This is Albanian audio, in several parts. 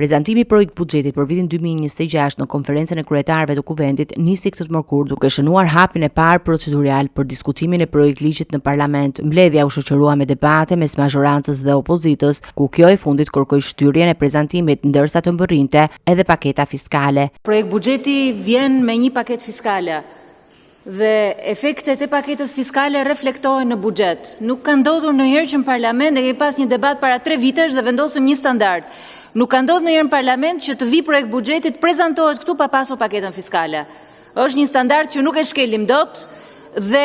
Prezantimi i projekt buxhetit për vitin 2026 në konferencën e kryetarëve të Kuvendit nisi këtë mërkur duke shënuar hapin e parë procedurial për diskutimin e projekt ligjit në parlament. Mbledhja u shoqërua me debate mes majorancës dhe opozitës, ku kjo e fundit kërkoi shtyrjen e prezantimit ndërsa të mbërrinte edhe paketa fiskale. Projekt buxheti vjen me një paketë fiskale dhe efektet e paketës fiskale reflektohen në buxhet. Nuk ka ndodhur ndonjëherë që në parlament ne kemi pas një debat para 3 vitesh dhe vendosëm një standard. Nuk ka ndodhur ndonjëherë në parlament që të vi projekt buxhetit prezantohet këtu pa pasur paketën fiskale. Është një standard që nuk e shkelim dot dhe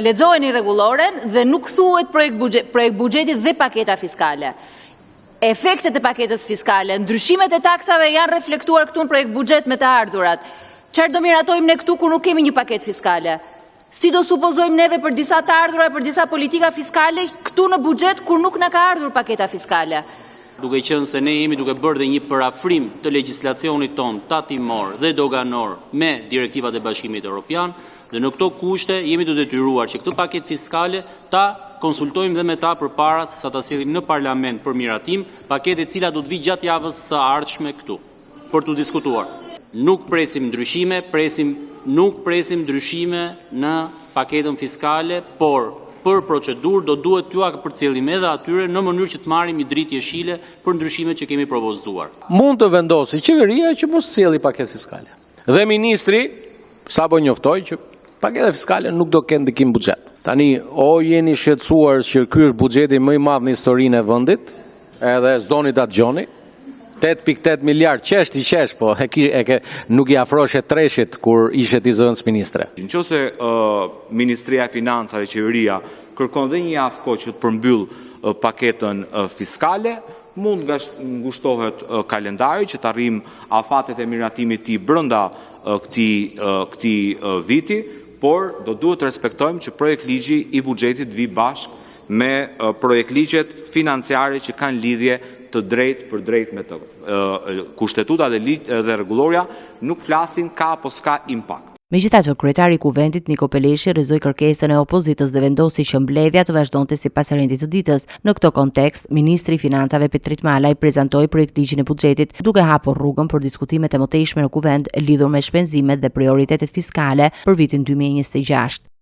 lexoheni rregulloren dhe nuk thuhet projekt buxheti dhe paketa fiskale. Efektet e paketës fiskale, ndryshimet e taksave janë reflektuar këtu në projekt buxhet me të ardhurat. Çfarë do miratojmë ne këtu kur nuk kemi një paketë fiskale? Si do supozojmë neve për disa të ardhura, për disa politika fiskale këtu në buxhet kur nuk na ka ardhur paketa fiskale? Duke qenë se ne jemi duke bërë dhe një parafrim të legjislacionit ton tatimor dhe doganor me direktivat e Bashkimit Evropian, dhe në këto kushte jemi të detyruar që këtë paketë fiskale ta konsultojmë dhe me ta përpara se sa ta sillim në parlament për miratim, paketë e cila do të vijë gjatë javës së ardhshme këtu për të diskutuar. Nuk presim ndryshime në paketën fiskale, por për procedurë do duhet t'ju përcjellim edhe atyre në mënyrë që të marrim një dritë jeshile për ndryshimet që kemi propozuar. Mund të vendosë qeveria që mos sjelli paketë fiskale. Dhe ministri sapo njoftoi që paketa fiskale nuk do kenë ndikim buxhet. Tani o jeni shqetësuar që ky është buxheti më i madh në historinë e vendit, edhe s'doni ta dëgjoni. 8.8 miliard qesh, po nuk i afroshe treshit kur ishe ti zëvendës ministre. Nëse Ministria e Financave, qeveria, kërkon dhe një javë kohë që të përmbyll paketën fiskale, mund nga ngushtohet kalendari që të arrijmë afatet e miratimit të brenda këtij viti, por do duhet të respektojmë që projekt ligji i buxhetit vi bashkë me projekt ligjet financiare që kanë lidhje të drejtë për drejtë me të. Kushtetuta dhe rregulloria nuk flasin ka apo s'ka impakt. Megjithatë, kryetari i Kuvendit Niko Peleshi rrezoi kërkesën e opozitës dhe vendosi që mbledhja të vazhdonte sipas rendit të ditës. Në këtë kontekst, ministri i Financave Petrit Malaj prezantoi projektligjin e buxhetit, duke hapur rrugën për diskutimet e mëtejshme në Kuvend lidhur me shpenzimet dhe prioritetet fiskale për vitin 2026.